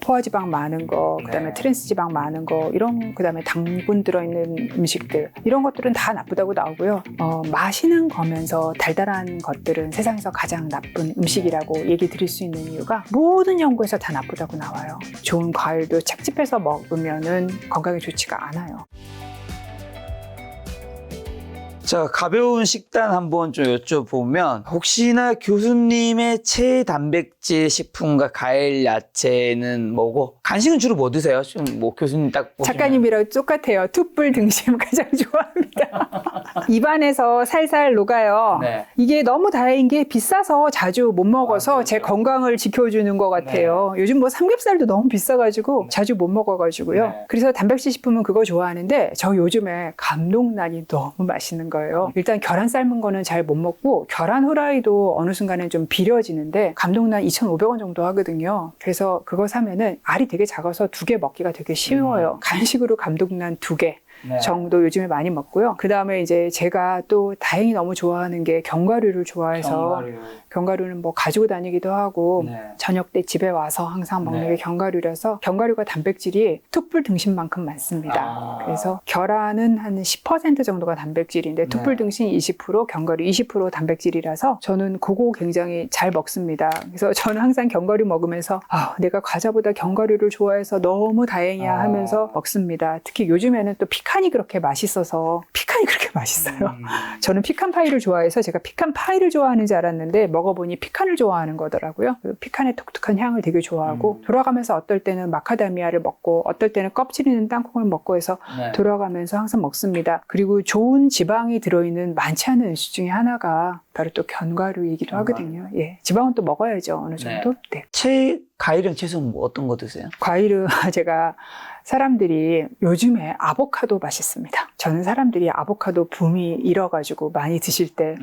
포화지방 많은 거, 그다음에 트랜스지방 많은 거, 그다음에 당분 들어있는 음식들, 이런 것들은 다 나쁘다고 나오고요. 마시는 거면서 달달한 것들은 세상에서 가장 나쁜 음식이라고 얘기 드릴 수 있는 이유가 모든 연구에서 다 나쁘다고 나와요. 좋은 과일도 착즙해서 먹으면은 건강에 좋지가 않아요. 자, 가벼운 식단 한번 좀 여쭤보면 혹시나 교수님의 최단백질 식품과 과일, 야채는 뭐고 간식은 주로 뭐 드세요? 좀 뭐 교수님 딱 보시면. 작가님이랑 똑같아요. 툭불 등심 가장 좋아합니다. 입안에서 살살 녹아요. 네. 이게 너무 다행인 게 비싸서 자주 못 먹어서 그렇죠. 제 건강을 지켜주는 것 같아요. 요즘 뭐 삼겹살도 너무 비싸가지고 자주 못 먹어가지고요. 네. 그래서 단백질 식품은 그거 좋아하는데 저 요즘에 감동란이 너무 맛있는 거예요. 일단 계란 삶은 거는 잘 못 먹고 계란 후라이도 어느 순간에 좀 비려지는데 감동란 2,500원 정도 하거든요. 그래서 그거 사면은 알이 되게 작아서 2개 먹기가 되게 쉬워요. 간식으로 감동란 2개. 정도 요즘에 많이 먹고요. 그 다음에 이제 제가 또 다행히 너무 좋아하는 게 견과류를 좋아해서 견과류는 뭐 가지고 다니기도 하고 저녁 때 집에 와서 항상 먹는 게 견과류라서 견과류가 단백질이 툭불 등심만큼 많습니다. 그래서 계란은 한 10% 정도가 단백질인데 툭불 등심 20%, 견과류 20% 단백질이라서 저는 그거 굉장히 잘 먹습니다. 그래서 저는 항상 견과류 먹으면서 내가 과자보다 견과류를 좋아해서 너무 다행이야 하면서 먹습니다. 특히 요즘에는 또 피칸이 그렇게 맛있어서 피칸이 그렇게 맛있어요. 저는 피칸 파이를 좋아해서 제가 피칸 파이를 좋아하는 줄 알았는데 먹어보니 피칸을 좋아하는 거더라고요. 피칸의 독특한 향을 되게 좋아하고 돌아가면서 어떨 때는 마카다미아를 먹고 어떨 때는 껍질 있는 땅콩을 먹고 해서 돌아가면서 항상 먹습니다. 그리고 좋은 지방이 들어있는 많지 않은 음식 중에 하나가 바로 또 견과류이기도 하거든요. 예, 지방은 또 먹어야죠. 어느 정도. 네. 과일은 채소는 뭐 어떤 거 드세요? 과일은 제가 사람들이 요즘에 아보카도 맛있습니다. 저는 사람들이 아보카도 붐이 일어가지고 많이 드실 때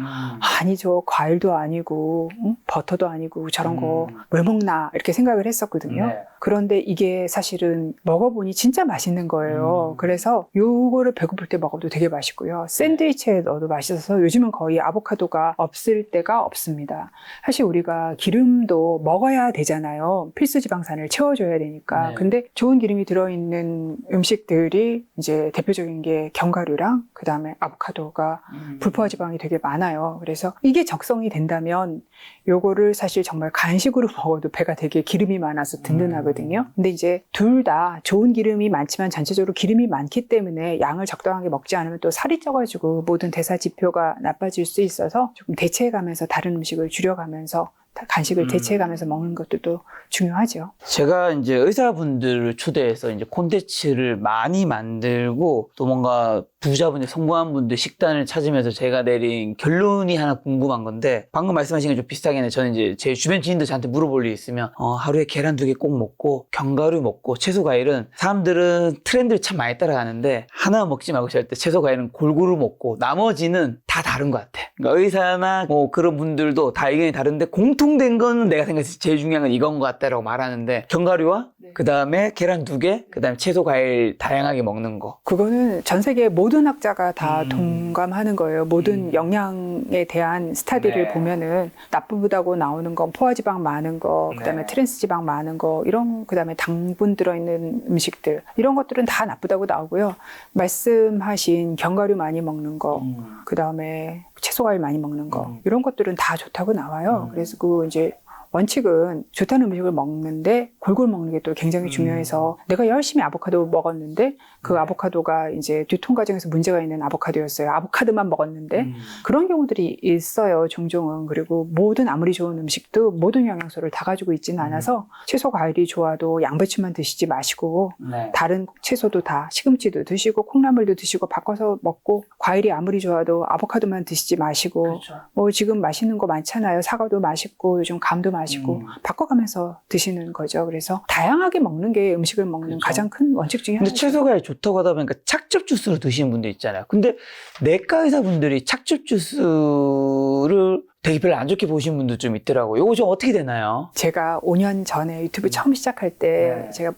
아니죠. 과일도 아니고 버터도 아니고 저런 거 왜 먹나 이렇게 생각을 했었거든요. 그런데 이게 사실은 먹어보니 진짜 맛있는 거예요. 그래서 요거를 배고플 때 먹어도 되게 맛있고요. 샌드위치에 넣어도 맛있어서 요즘은 거의 아보카도가 없을 때가 없습니다. 사실 우리가 기름도 먹어야 되잖아요. 필수 지방산을 채워줘야 되니까. 근데 좋은 기름이 들어있는 음식들이 이제 대표적인 게 견과류랑 그 다음에 아보카도가 불포화 지방이 되게 많아요. 그래서 이게 적성이 된다면 요거를 사실 정말 간식으로 먹어도 배가 되게 기름이 많아서 든든하거든요. 근데 이제 둘 다 좋은 기름이 많지만 전체적으로 기름이 많기 때문에 양을 적당하게 먹지 않으면 또 살이 쪄가지고 모든 대사 지표가 나빠질 수 있어서 조금 대체해가면서 다른 음식을 줄여가면서 간식을 대체해가면서 먹는 것도 또 중요하죠. 제가 이제 의사분들을 초대해서 이제 콘텐츠를 많이 만들고 또 뭔가 부자분들, 성공한 분들 식단을 찾으면서 제가 내린 결론이 하나 궁금한 건데 방금 말씀하신 게 좀 비슷하긴 해요. 저는 이제 제 주변 지인들 저한테 물어볼 일 있으면 하루에 계란 2개 꼭 먹고 견과류 먹고 채소 과일은 사람들은 트렌드를 참 많이 따라가는데 하나 먹지 말고 절대 채소 과일은 골고루 먹고 나머지는 다 다른 것 같아. 그러니까 의사나 뭐 그런 분들도 다 의견이 다른데 공통된 거는 내가 생각했을 때 제일 중요한 건 이건 것 같다라고 말하는데 견과류와 그 다음에 계란 2개, 그 다음에 채소 과일 다양하게 먹는 거. 그거는 전 세계 모든 학자가 다 동감하는 거예요. 모든 영양에 대한 스타디를 보면은 나쁘다고 나오는 건 포화지방 많은 거, 그 다음에 트랜스지방 많은 거, 그 다음에 당분 들어있는 음식들, 이런 것들은 다 나쁘다고 나오고요. 말씀하신 견과류 많이 먹는 거, 그 다음에 채소 과일 많이 먹는 거, 이런 것들은 다 좋다고 나와요. 그래서 그 이제 원칙은 좋다는 음식을 먹는데 골고루 먹는 게 또 굉장히 중요해서 내가 열심히 아보카도 먹었는데 그 아보카도가 이제 유통 과정에서 문제가 있는 아보카도였어요. 아보카도만 먹었는데 그런 경우들이 있어요. 종종은. 그리고 아무리 좋은 음식도 모든 영양소를 다 가지고 있지는 않아서 채소 과일이 좋아도 양배추만 드시지 마시고 다른 채소도 다 시금치도 드시고 콩나물도 드시고 바꿔서 먹고 과일이 아무리 좋아도 아보카도만 드시지 마시고 뭐 지금 맛있는 거 많잖아요. 사과도 맛있고 요즘 감도 마시고 바꿔가면서 드시는 거죠. 그래서 다양하게 먹는 게 음식을 먹는 가장 큰 원칙 중에 하나죠. 근데 채소 과일 좋다고 하다 보니까 착즙 주스로 드시는 분들 있잖아요. 근데 내과 의사분들이 착즙 주스를 되게 별로 안 좋게 보시는 분도 좀 있더라고요. 이거 좀 어떻게 되나요? 제가 5년 전에 유튜브 처음 시작할 때 제가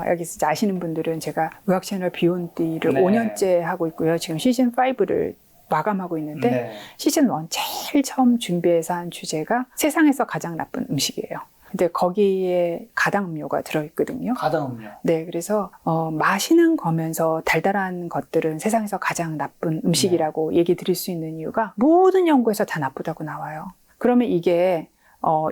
여기서 아시는 분들은 제가 의학 채널 비욘드를 5년째 하고 있고요. 지금 시즌 5를 마감하고 있는데 시즌 1 제일 처음 준비해서 한 주제가 세상에서 가장 나쁜 음식이에요. 근데 거기에 가당 음료가 들어있거든요. 가당 음료. 네, 그래서 마시는 거면서 달달한 것들은 세상에서 가장 나쁜 음식이라고 얘기 드릴 수 있는 이유가 모든 연구에서 다 나쁘다고 나와요. 그러면 이게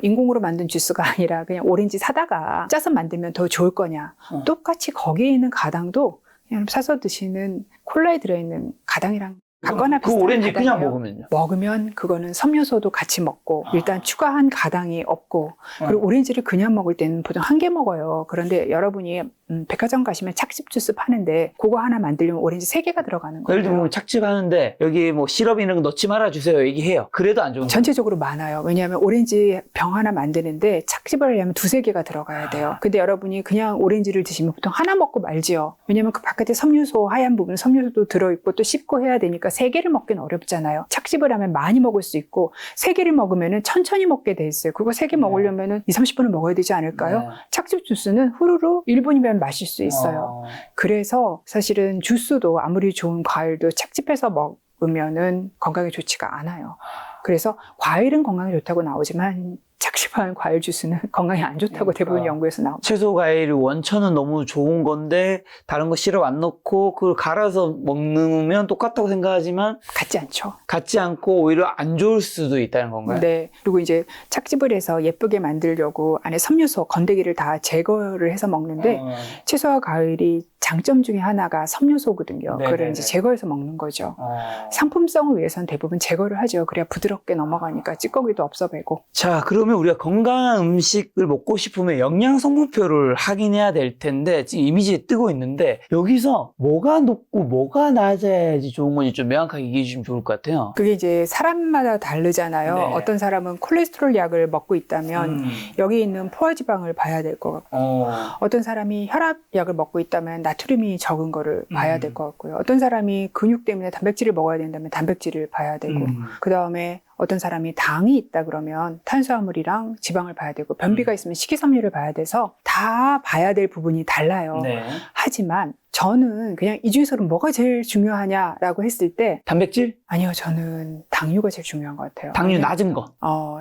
인공으로 만든 주스가 아니라 그냥 오렌지 사다가 짜서 만들면 더 좋을 거냐. 똑같이 거기에 있는 가당도 그냥 사서 드시는 콜라에 들어있는 가당이랑 같거나 그 비슷한 오렌지 그냥 가당이에요. 먹으면요? 먹으면 그거는 섬유소도 같이 먹고 일단 추가한 가당이 없고 그리고 오렌지를 그냥 먹을 때는 보통 한 개 먹어요. 그런데 여러분이 백화점 가시면 착즙 주스 파는데 그거 하나 만들려면 오렌지 3개가 들어가는 예를 거예요. 들면 착즙하는데 여기 뭐 시럽 이런 거 넣지 말아 주세요 얘기해요. 그래도 안 좋은 거예요. 전체적으로 많아요. 왜냐하면 오렌지 병 하나 만드는데 착즙을 하려면 2-3개가 들어가야 돼요. 근데 여러분이 그냥 오렌지를 드시면 보통 하나 먹고 말지요. 왜냐하면 그 바깥에 섬유소, 하얀 부분 섬유소도 들어있고 또 씹고 해야 되니까 3개를 먹기는 어렵잖아요. 착즙을 하면 많이 먹을 수 있고 3개를 먹으면 천천히 먹게 돼 있어요. 그거 3개 먹으려면 2-30분은 먹어야 되지 않을까요? 네. 착즙 주스는 후루루 1분이면 마실 수 있어요. 그래서 사실은 주스도 아무리 좋은 과일도 착즙해서 먹으면은 건강에 좋지가 않아요. 그래서 과일은 건강에 좋다고 나오지만 착즙한 과일 주스는 건강에 안 좋다고 대부분 연구에서 나옵니다. 채소 과일 원천은 너무 좋은 건데 다른 거 시럽 안 넣고 그걸 갈아서 먹으면 똑같다고 생각하지만 같지 않죠. 같지 않고 오히려 안 좋을 수도 있다는 건가요? 네. 그리고 이제 착즙을 해서 예쁘게 만들려고 안에 섬유소, 건더기를 다 제거를 해서 먹는데 채소와 과일이 장점 중에 하나가 섬유소거든요. 네네네. 그걸 이제 제거해서 먹는 거죠. 상품성을 위해서는 대부분 제거를 하죠. 그래야 부드럽게 넘어가니까 찌꺼기도 없어 배고. 자, 그러면 우리가 건강한 음식을 먹고 싶으면 영양 성분표를 확인해야 될 텐데 지금 이미지에 뜨고 있는데 여기서 뭐가 높고 뭐가 낮아야지 좋은 건지 좀 명확하게 얘기해 주시면 좋을 것 같아요. 그게 이제 사람마다 다르잖아요. 네. 어떤 사람은 콜레스테롤 약을 먹고 있다면 여기 있는 포화지방을 봐야 될 것 같고 어떤 사람이 혈압 약을 먹고 있다면 나트륨이 적은 거를 봐야 될 것 같고요. 어떤 사람이 근육 때문에 단백질을 먹어야 된다면 단백질을 봐야 되고 그 다음에 어떤 사람이 당이 있다 그러면 탄수화물이랑 지방을 봐야 되고 변비가 있으면 식이섬유를 봐야 돼서 다 봐야 될 부분이 달라요. 네. 하지만 저는 그냥 이 중에서는 뭐가 제일 중요하냐라고 했을 때 단백질? 아니요, 저는 당류가 제일 중요한 것 같아요. 당류 왜냐면, 낮은 거.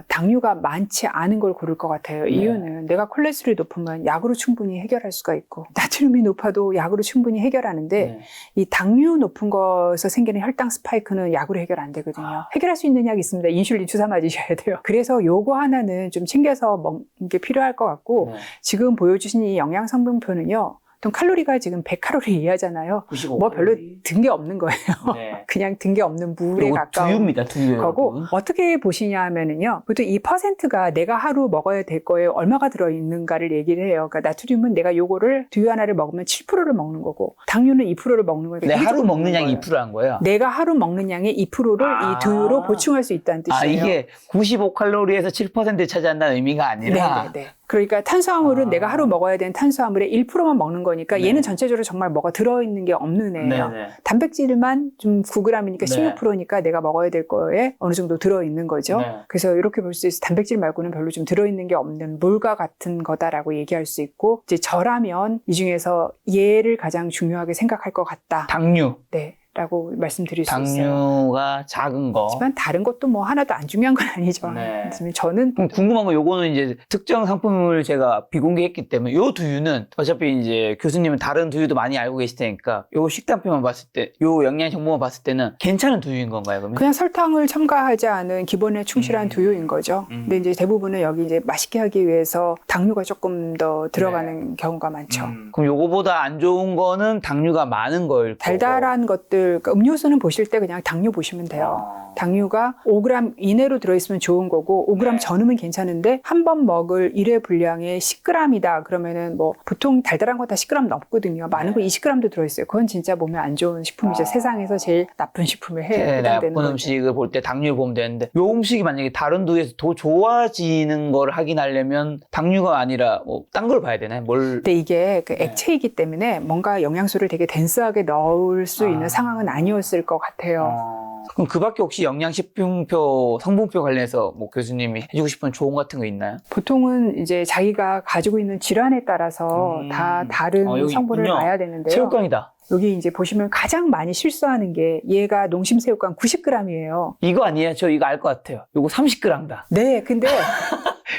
당류가 많지 않은 걸 고를 것 같아요. 네. 이유는 내가 콜레스테롤이 높으면 약으로 충분히 해결할 수가 있고 나트륨이 높아도 약으로 충분히 해결하는데 네. 이 당류 높은 것에서 생기는 혈당 스파이크는 약으로 해결 안 되거든요. 해결할 수 있는 약이 있습니다. 인슐린 주사 맞으셔야 돼요. 그래서 요거 하나는 좀 챙겨서 먹는 게 필요할 것 같고 네. 지금 보여주신 이 영양 성분표는요. 보통 칼로리가 지금 100칼로리 이하잖아요. 95 뭐 별로 칼로리. 든 게 없는 거예요. 네. 그냥 든 게 없는 물에 요거 가까운 두유입니다. 두유. 거고 여러분. 어떻게 보시냐 하면은요. 보통 이 퍼센트가 내가 하루 먹어야 될 거에 얼마가 들어있는가를 얘기를 해요. 그러니까 나트륨은 내가 요거를 두유 하나를 먹으면 7%를 먹는 거고 당류는 2%를 먹는 거니까 네, 이게 하루 조금 먹는 있는 양이 거예요. 2%한 거예요. 내가 하루 먹는 양의 2%를 이 두유로 보충할 수 있다는 뜻이에요. 이게 95칼로리에서 7% 차지한다는 의미가 아니라 네네네. 그러니까 탄수화물은 내가 하루 먹어야 되는 탄수화물의 1%만 먹는 거니까 네. 얘는 전체적으로 정말 뭐가 들어있는 게 없는 애예요. 네네. 단백질만 좀 9g이니까 네. 16%니까 내가 먹어야 될 거에 어느 정도 들어있는 거죠. 네. 그래서 이렇게 볼 수 있어요. 단백질 말고는 별로 좀 들어있는 게 없는 물과 같은 거다라고 얘기할 수 있고 이제 저라면 이 중에서 얘를 가장 중요하게 생각할 것 같다. 당류. 네. 라고 말씀드릴 수 있어요. 당류가 작은 거. 하지만 다른 것도 뭐 하나도 안 중요한 건 아니죠. 네. 하지만 저는 그럼 궁금한 건 요거는 이제 특정 상품을 제가 비공개했기 때문에 요 두유는 어차피 이제 교수님은 다른 두유도 많이 알고 계실 테니까 요 식단표만 봤을 때, 요 영양 정보만 봤을 때는 괜찮은 두유인 건가요, 그러면? 그냥 설탕을 첨가하지 않은 기본에 충실한 두유인 거죠. 근데 이제 대부분은 여기 이제 맛있게 하기 위해서 당류가 조금 더 들어가는 경우가 많죠. 그럼 요거보다 안 좋은 거는 당류가 많은 거일 거고. 달달한 것들, 그러니까 음료수는 보실 때 그냥 당류 보시면 돼요. 당류가 5g 이내로 들어있으면 좋은 거고 5g 네. 전후면 괜찮은데 한 번 먹을 1회 분량에 10g이다 그러면은 뭐 보통 달달한 거 다 10g 넘거든요. 많은 거 20g도 들어있어요. 그건 진짜 몸에 안 좋은 식품이죠. 세상에서 제일 나쁜 식품에 해당되는 나쁜 거죠. 음식을 볼 때 당류 보면 되는데 요 음식이 만약에 다른 두유에서 더 좋아지는 걸 확인하려면 당류가 아니라 뭐 딴 걸 봐야 되나요? 뭘? 근데 이게 그 액체이기 때문에 뭔가 영양소를 되게 덴스하게 넣을 수 있는 상황은 아니었을 것 같아요. 그럼 그 밖에 혹시 영양식품표, 성분표 관련해서 뭐 교수님이 해주고 싶은 조언 같은 거 있나요? 보통은 이제 자기가 가지고 있는 질환에 따라서 다 다른 여기 성분을 있군요. 봐야 되는데요. 체육관이다. 여기 이제 보시면 가장 많이 실수하는 게 얘가 농심새우깡 90g이에요. 이거 아니에요? 저 이거 알 것 같아요. 요거 30g다. 네, 근데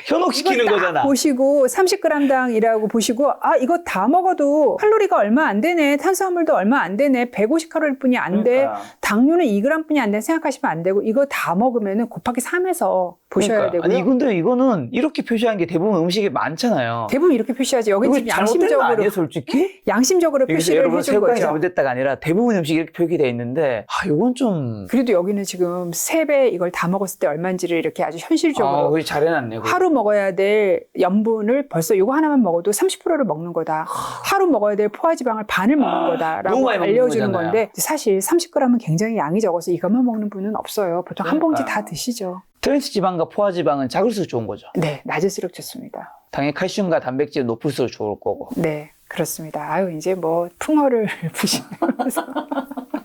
현혹시키는 거잖아. 보시고 30g당이라고 보시고 아 이거 다 먹어도 칼로리가 얼마 안 되네. 탄수화물도 얼마 안 되네. 150칼로리 뿐이 안 돼. 그러니까. 당류는 2g 뿐이 안 돼. 생각하시면 안 되고 이거 다 먹으면은 곱하기 3에서 보셔야 그러니까. 되고요. 아니 근데 이거는 이렇게 표시한 게 대부분 음식이 많잖아요. 대부분 이렇게 표시하죠. 여기 지금 잘못된 거 아니에요, 솔직히? 양심적으로 여기서 표시를 여러분 해준 색깔이 거죠. 잘못됐다가 아니라 대부분 음식이 이렇게 표기되어 있는데 이건 좀 그래도 여기는 지금 3배 이걸 다 먹었을 때 얼마인지를 이렇게 아주 현실적으로 거의 잘 해놨네. 하루 먹어야 될 염분을 벌써 이거 하나만 먹어도 30%를 먹는 거다. 하루 먹어야 될 포화지방을 반을 먹는 너무 거다라고 많이 먹는 알려주는 거잖아요. 건데 사실 30g은 굉장히 양이 적어서 이것만 먹는 분은 없어요. 보통 한 봉지 다 드시죠. 트랜스 지방과 포화 지방은 작을수록 좋은 거죠. 네, 낮을수록 좋습니다. 당연히 칼슘과 단백질이 높을수록 좋을 거고. 네, 그렇습니다. 아유, 이제 뭐 풍어를 부시면서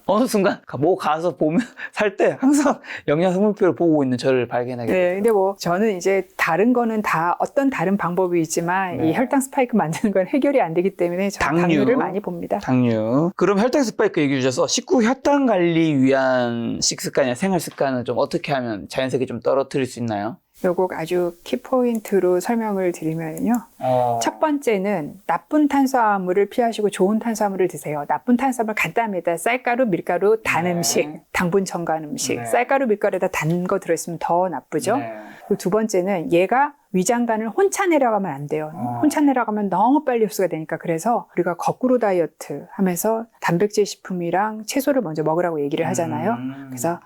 어느 순간 뭐 가서 보면 살 때 항상 영양성분표를 보고 있는 저를 발견하게 돼요. 네, 근데 뭐 저는 이제 다른 거는 다 어떤 다른 방법이 있지만 네. 이 혈당 스파이크 만드는 건 해결이 안 되기 때문에 저는 당류를 많이 봅니다. 당류. 그럼 혈당 스파이크 얘기해 주셔서 식후 혈당 관리 위한 식습관이나 생활 습관은 좀 어떻게 하면 자연스럽게 좀 떨어뜨릴 수 있나요? 요거 아주 키포인트로 설명을 드리면요. 첫 번째는 나쁜 탄수화물을 피하시고 좋은 탄수화물을 드세요. 나쁜 탄수화물 간단합니다. 쌀가루, 밀가루, 단 네. 음식, 당분 첨가한 음식. 네. 쌀가루, 밀가루에다 단 거 들어있으면 더 나쁘죠. 네. 그리고 두 번째는 얘가 위장관을 혼자 내려가면 안 돼요. 혼자 내려가면 너무 빨리 흡수가 되니까 그래서 우리가 거꾸로 다이어트 하면서 단백질 식품이랑 채소를 먼저 먹으라고 얘기를 하잖아요. 그래서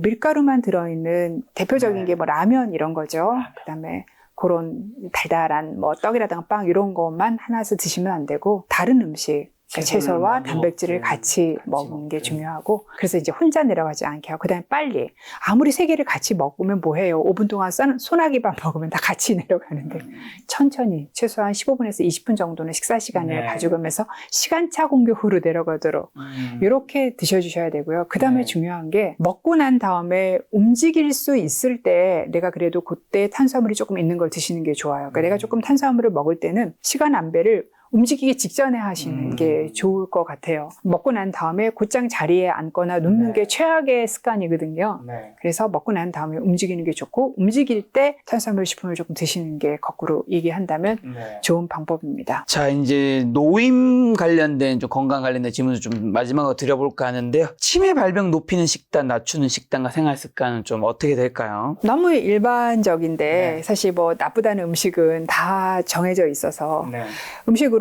밀가루만 들어있는 대표적인 네. 게 뭐 라면 이런 거죠. 그다음에 그런 달달한 뭐 떡이라든가 빵 이런 것만 하나씩 드시면 안 되고 다른 음식 채소와 단백질을 같이 먹는 게 중요하고 그래서 이제 혼자 내려가지 않게 하고 그다음에 빨리 아무리 3개를 같이 먹으면 뭐해요 5분 동안 소나기밥 먹으면 다 같이 내려가는데 천천히 최소한 15분에서 20분 정도는 식사 시간을 네. 가져가면서 시간차 공격으로 내려가도록 이렇게 드셔주셔야 되고요. 그 다음에 네. 중요한 게 먹고 난 다음에 움직일 수 있을 때 내가 그래도 그때 탄수화물이 조금 있는 걸 드시는 게 좋아요. 그러니까 내가 조금 탄수화물을 먹을 때는 시간 안배를 움직이기 직전에 하시는 게 좋을 것 같아요. 먹고 난 다음에 곧장 자리에 앉거나 눕는 네. 게 최악의 습관이거든요. 네. 그래서 먹고 난 다음에 움직이는 게 좋고 움직일 때 탄수화물 식품을 조금 드시는 게 거꾸로 얘기한다면 네. 좋은 방법입니다. 자, 이제 노임 관련된 좀 건강 관련된 질문을 좀 마지막으로 드려볼까 하는데요. 치매 발병 높이는 식단, 낮추는 식단과 생활 습관은 좀 어떻게 될까요? 너무 일반적인데 네. 사실 뭐 나쁘다는 음식은 다 정해져 있어서 네. 음식으로는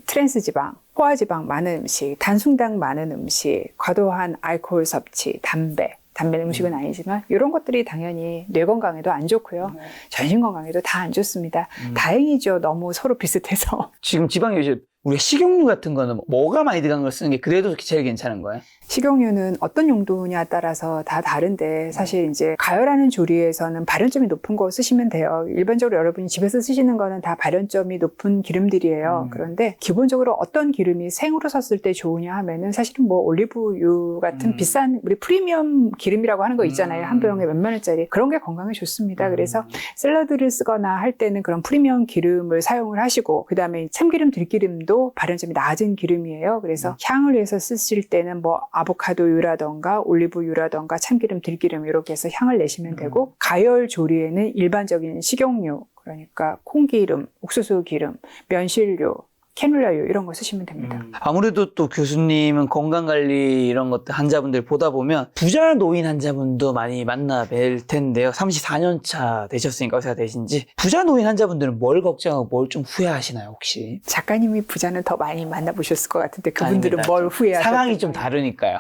트랜스지방, 포화지방 많은 음식, 단순당 많은 음식, 과도한 알코올 섭취, 담배는 음식은 아니지만 이런 것들이 당연히 뇌 건강에도 안 좋고요. 전신 건강에도 다 안 좋습니다. 다행이죠. 너무 서로 비슷해서. 지금 지방이 이제 우리가 식용유 같은 거는 뭐가 많이 들어간 걸 쓰는 게 그래도 제일 괜찮은 거예요? 식용유는 어떤 용도냐에 따라서 다 다른데 사실 이제 가열하는 조리에서는 발연점이 높은 거 쓰시면 돼요. 일반적으로 여러분이 집에서 쓰시는 거는 다 발연점이 높은 기름들이에요. 그런데 기본적으로 어떤 기름이 생으로 썼을 때 좋으냐 하면은 사실은 뭐 올리브유 같은 비싼 우리 프리미엄 기름이라고 하는 거 있잖아요. 한 병에 몇만 원짜리. 그런 게 건강에 좋습니다. 그래서 샐러드를 쓰거나 할 때는 그런 프리미엄 기름을 사용을 하시고 그다음에 참기름, 들기름도 발연점이 낮은 기름이에요. 그래서 향을 위해서 쓰실 때는 뭐 아보카도유라던가 올리브유라던가 참기름, 들기름 이렇게 해서 향을 내시면 되고 가열 조리에는 일반적인 식용유 그러니까 콩기름, 옥수수 기름, 면실류, 캐놀라유 이런 거 쓰시면 됩니다. 아무래도 또 교수님은 건강관리 이런 것들 환자분들 보다 보면 부자 노인 환자분도 많이 만나 뵐 텐데요. 34년 차 되셨으니까 의사가 되신지 부자 노인 환자분들은 뭘 걱정하고 뭘 좀 후회하시나요 혹시? 작가님이 부자는 더 많이 만나보셨을 것 같은데 그분들은 아닙니다. 뭘 후회하셨나요? 상황이 좀 다르니까요.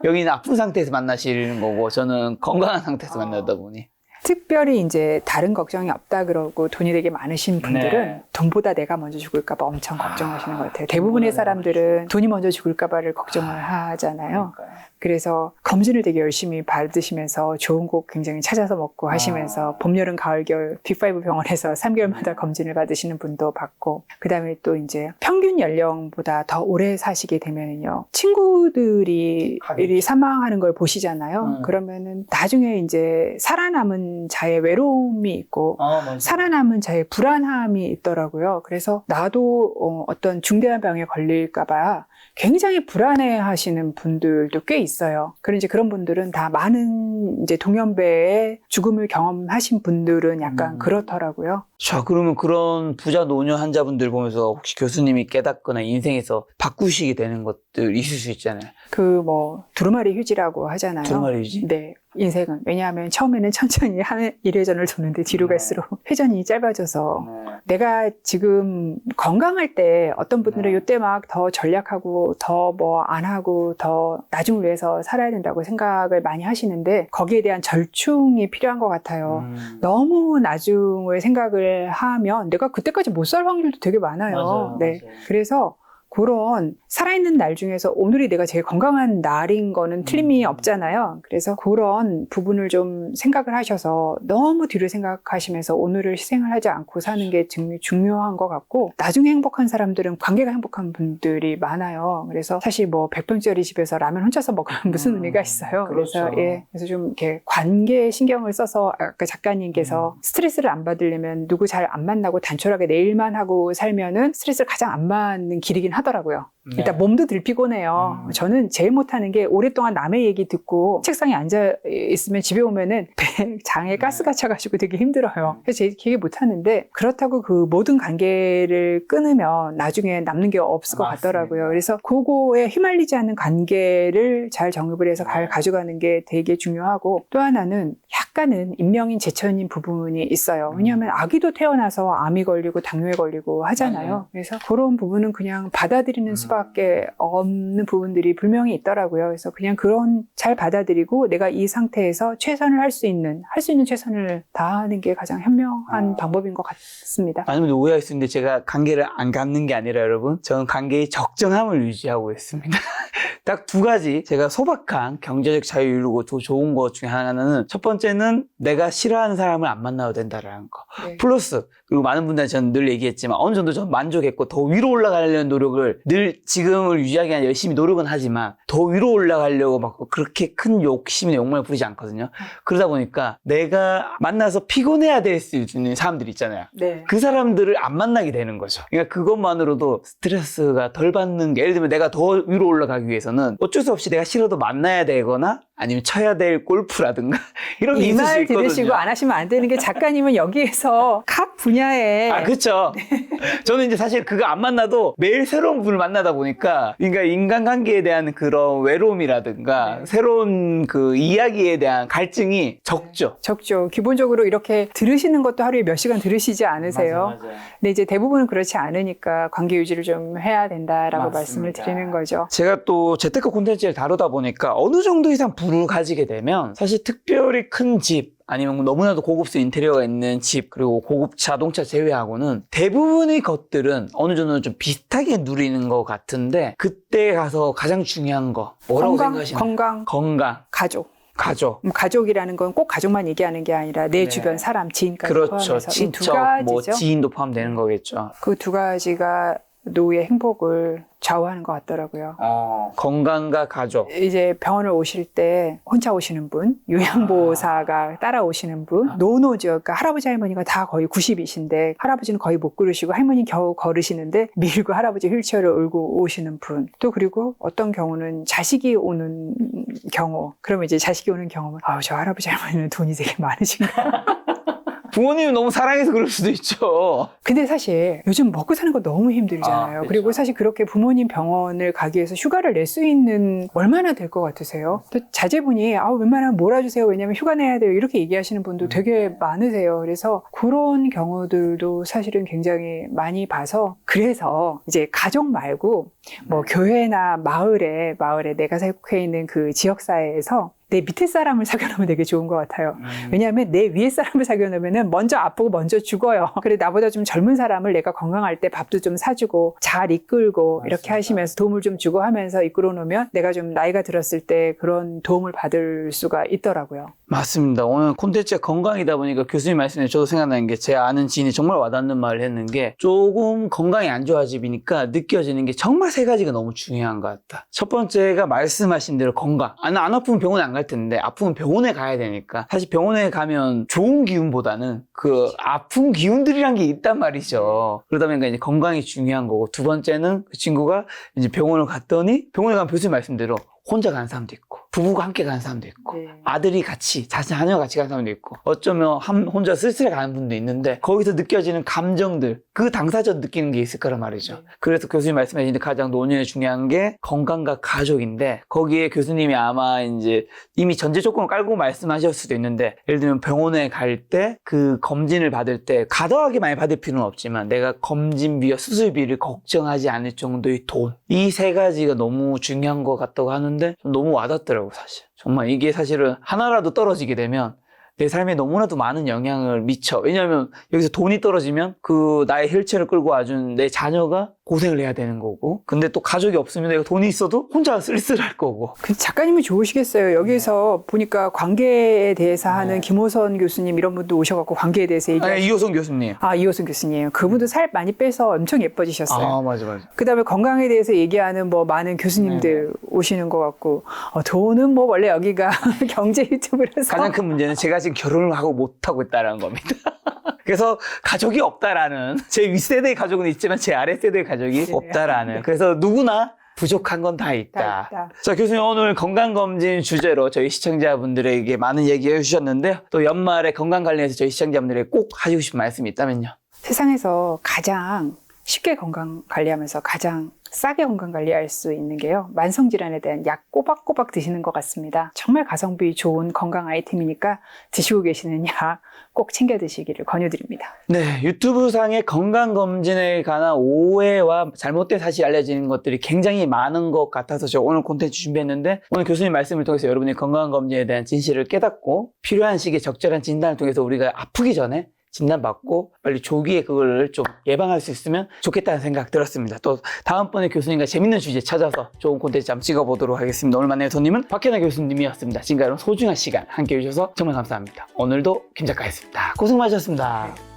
여기는 아픈 상태에서 만나시는 거고 저는 건강한 상태에서 만나다 보니 특별히 이제 다른 걱정이 없다 그러고 돈이 되게 많으신 분들은 네. 돈보다 내가 먼저 죽을까 봐 엄청 걱정하시는 것 같아요. 대부분의 사람들은 돈이 먼저 죽을까 봐를 걱정을 하잖아요. 그래서 검진을 되게 열심히 받으시면서 좋은 곡 굉장히 찾아서 먹고 하시면서 봄, 여름, 가을, 겨울 빅5 병원에서 3개월마다 검진을 받으시는 분도 받고 그다음에 또 이제 평균 연령보다 더 오래 사시게 되면은요. 친구들이 사망하는 걸 보시잖아요. 그러면은 나중에 이제 살아남은 자의 외로움이 있고 살아남은 자의 불안함이 있더라고요. 그래서 나도 어떤 중대한 병에 걸릴까 봐 굉장히 불안해 하시는 분들도 꽤 있어요. 있어요. 그런 이제 그런 분들은 다 많은 이제 동년배의 죽음을 경험하신 분들은 약간 그렇더라고요. 자, 그러면 그런 부자 노년 환자분들 보면서 혹시 교수님이 깨닫거나 인생에서 바꾸시게 되는 것들 있을 수 있잖아요. 그 뭐 두루마리 휴지라고 하잖아요. 두루마리 휴지? 네. 인생은 왜냐하면 처음에는 천천히 일회전을 도는데 뒤로 갈수록 회전이 짧아져서 내가 지금 건강할 때 어떤 분들은 이때 막 더 전략하고 더 뭐 안 하고 더 나중을 위해서 살아야 된다고 생각을 많이 하시는데 거기에 대한 절충이 필요한 것 같아요. 너무 나중을 생각을 하면 내가 그때까지 못 살 확률도 되게 많아요. 맞아요, 네. 맞아요. 그래서 그런 살아있는 날 중에서 오늘이 내가 제일 건강한 날인 거는 틀림이 없잖아요. 그래서 그런 부분을 좀 생각을 하셔서 너무 뒤를 생각하시면서 오늘을 희생을 하지 않고 사는 게 중요한 것 같고 나중에 행복한 사람들은 관계가 행복한 분들이 많아요. 그래서 사실 뭐 100평짜리 집에서 라면 혼자서 먹으면 무슨 의미가 있어요. 그렇죠. 그래서 좀 이렇게 관계에 신경을 써서 아까 작가님께서 스트레스를 안 받으려면 누구 잘 안 만나고 단촐하게 내 일만 하고 살면은 스트레스를 가장 안 받는 길이긴 하더라고요. 네. 일단 몸도 들 피곤해요. 저는 제일 못하는 게 오랫동안 남의 얘기 듣고 책상에 앉아 있으면 집에 오면은 장에 가스가 차가지고 되게 힘들어요. 그래서 제 되게 못하는데 그렇다고 그 모든 관계를 끊으면 나중에 남는 게 없을 것 맞습니다. 같더라고요. 그래서 그거에 휘말리지 않는 관계를 잘 정립을 해서 가져가는 게 되게 중요하고 또 하나는 약간은 인명인 제천인 부분이 있어요. 왜냐하면 아기도 태어나서 암이 걸리고 당뇨에 걸리고 하잖아요. 그래서 그런 부분은 그냥 받아들이는 수밖에 없는 부분들이 분명히 있더라고요. 그래서 그냥 그런 잘 받아들이고 내가 이 상태에서 최선을 할 수 있는 최선을 다하는 게 가장 현명한 방법인 것 같습니다. 많은 분들 오해할 수 있는데 제가 관계를 안 갖는 게 아니라 여러분 저는 관계의 적정함을 유지하고 있습니다. 딱 두 가지 제가 소박한 경제적 자유 이루고 좋은 것 중에 하나는 첫 번째는 내가 싫어하는 사람을 안 만나도 된다라는 거. 네. 플러스 그리고 많은 분들한테 저는 늘 얘기했지만 어느 정도 전 만족했고 더 위로 올라가려는 노력을 늘 지금을 유지하기 위해 열심히 노력은 하지만 더 위로 올라가려고 막 그렇게 큰 욕심이나 욕망을 부리지 않거든요. 그러다 보니까 내가 만나서 피곤해야 될 수 있는 사람들 있잖아요. 네. 그 사람들을 안 만나게 되는 거죠. 그러니까 그것만으로도 스트레스가 덜 받는 게 예를 들면 내가 더 위로 올라가기 위해서는 어쩔 수 없이 내가 싫어도 만나야 되거나 아니면 쳐야 될 골프라든가 이런 게 이 있을 수 말 있거든요. 들으시고 안 하시면 안 되는 게 작가님은 여기에서 각 분야에 그렇죠. 저는 이제 사실 그거 안 만나도 매일 새로운 분을 만나다 보니까 그러니까 인간관계에 대한 그런 외로움이라든가 새로운 그 이야기에 대한 갈증이 적죠. 적죠. 기본적으로 이렇게 들으시는 것도 하루에 몇 시간 들으시지 않으세요? 맞아요. 근데 이제 대부분은 그렇지 않으니까 관계 유지를 좀 해야 된다라고 맞습니다. 말씀을 드리는 거죠. 제가 또 재테크 콘텐츠를 다루다 보니까 어느 정도 이상 부를 가지게 되면 사실 특별히 큰 집 아니면 너무나도 고급스 인테리어가 있는 집 그리고 고급 자동차 제외하고는 대부분의 것들은 어느 정도 좀 비슷하게 누리는 것 같은데 그때 가서 가장 중요한 거 뭐라고 생각하시나요? 건강, 가족. 가족이라는 건 꼭 가족만 얘기하는 게 아니라 내 네. 주변 사람, 지인까지 그렇죠. 포함해서 이 두 친척, 가지죠. 뭐 지인도 포함되는 거겠죠. 그 두 가지가 노후의 행복을 좌우하는 것 같더라고요. 건강과 가족. 이제 병원을 오실 때 혼자 오시는 분, 요양보호사가 따라오시는 분, 노노죠. 그러니까 할아버지 할머니가 다 거의 90이신데 할아버지는 거의 못 걸으시고 할머니는 겨우 걸으시는데 밀고 할아버지 휠체어를 끌고 오시는 분. 또 그리고 어떤 경우는 자식이 오는 경우. 그러면 이제 자식이 오는 경우는 저 할아버지 할머니는 돈이 되게 많으신가. 부모님이 너무 사랑해서 그럴 수도 있죠. 근데 사실 요즘 먹고 사는 거 너무 힘들잖아요. 그렇죠. 그리고 사실 그렇게 부모님 병원을 가기 위해서 휴가를 낼 수 있는 얼마나 될 것 같으세요? 또 자제분이 웬만하면 몰아주세요. 왜냐면 휴가 내야 돼요. 이렇게 얘기하시는 분도 되게 많으세요. 그래서 그런 경우들도 사실은 굉장히 많이 봐서 그래서 이제 가족 말고 뭐 교회나 마을에 내가 속해 있는 그 지역사회에서 내 밑에 사람을 사귀어놓으면 되게 좋은 것 같아요. 왜냐하면 내 위에 사람을 사귀어놓으면 먼저 아프고 먼저 죽어요. 그래 나보다 좀 젊은 사람을 내가 건강할 때 밥도 좀 사주고 잘 이끌고 맞습니다. 이렇게 하시면서 도움을 좀 주고 하면서 이끌어 놓으면 내가 좀 나이가 들었을 때 그런 도움을 받을 수가 있더라고요. 맞습니다. 오늘 콘텐츠가 건강이다 보니까 교수님 말씀에 저도 생각나는 게 제 아는 지인이 정말 와닿는 말을 했는 게 조금 건강이 안 좋아지니까 느껴지는 게 정말 세 가지가 너무 중요한 것 같다. 첫 번째가 말씀하신 대로 건강. 안 아프면 병원에 안 갈 텐데 아프면 병원에 가야 되니까 사실 병원에 가면 좋은 기운보다는 그 아픈 기운들이란 게 있단 말이죠. 그러다 보니까 이제 건강이 중요한 거고 두 번째는 그 친구가 이제 병원을 갔더니 병원에 가면 교수님 말씀대로 혼자 가는 사람도 있고 부부가 함께 가는 사람도 있고 네. 아들이 같이 자녀가 같이 가는 사람도 있고 어쩌면 혼자 쓸쓸해 가는 분도 있는데 거기서 느껴지는 감정들 그 당사자 느끼는 게 있을 거란 말이죠. 네. 그래서 교수님 말씀하신 가장 논의에 중요한 게 건강과 가족인데 거기에 교수님이 아마 이제 이미 전제 조건을 깔고 말씀하셨을 수도 있는데 예를 들면 병원에 갈 때 그 검진을 받을 때 과도하게 많이 받을 필요는 없지만 내가 검진비와 수술비를 걱정하지 않을 정도의 돈 이 세 가지가 너무 중요한 것 같다고 하는데 좀 너무 와닿더라고 사실. 정말 이게 사실은 하나라도 떨어지게 되면 내 삶에 너무나도 많은 영향을 미쳐. 왜냐하면 여기서 돈이 떨어지면 그 나의 휠체어를 끌고 와준 내 자녀가 고생을 해야 되는 거고 근데 또 가족이 없으면 내가 돈이 있어도 혼자 쓸쓸할 거고 그 작가님이 좋으시겠어요. 여기서 보니까 관계에 대해서 하는 김호선 교수님 이런 분도 오셔갖고 관계에 대해서 얘기하시고 이호성 교수님. 이호선 교수님. 그분도 살 많이 빼서 엄청 예뻐지셨어요. 맞아. 그다음에 건강에 대해서 얘기하는 뭐 많은 교수님들 오시는 것 같고 돈은 뭐 원래 여기가 경제 유튜브라서 가장 큰 문제는 제가 지금 결혼을 하고 못하고 있다는 겁니다. 그래서 가족이 없다라는 제 윗세대의 가족은 있지만 제 아랫세대의 가족이 없다라는 그래서 누구나 부족한 건 다 있다. 자, 교수님 오늘 건강검진 주제로 저희 시청자분들에게 많은 얘기해 주셨는데 또 연말에 건강 관련해서 저희 시청자분들에게 꼭 하시고 싶은 말씀이 있다면요. 세상에서 가장 쉽게 건강 관리하면서 가장 싸게 건강 관리할 수 있는 게요. 만성질환에 대한 약 꼬박꼬박 드시는 것 같습니다. 정말 가성비 좋은 건강 아이템이니까 드시고 계시는 약 꼭 챙겨 드시기를 권유드립니다. 네, 유튜브상의 건강검진에 관한 오해와 잘못된 사실이 알려지는 것들이 굉장히 많은 것 같아서 제가 오늘 콘텐츠 준비했는데 오늘 교수님 말씀을 통해서 여러분이 건강검진에 대한 진실을 깨닫고 필요한 시기에 적절한 진단을 통해서 우리가 아프기 전에 진단받고 빨리 조기에 그걸 좀 예방할 수 있으면 좋겠다는 생각 들었습니다. 또 다음번에 교수님과 재밌는 주제 찾아서 좋은 콘텐츠 한번 찍어보도록 하겠습니다. 오늘 만난 손님은 박현아 교수님이었습니다. 지금까지 소중한 시간 함께 해주셔서 정말 감사합니다. 오늘도 김 작가였습니다. 고생 많으셨습니다.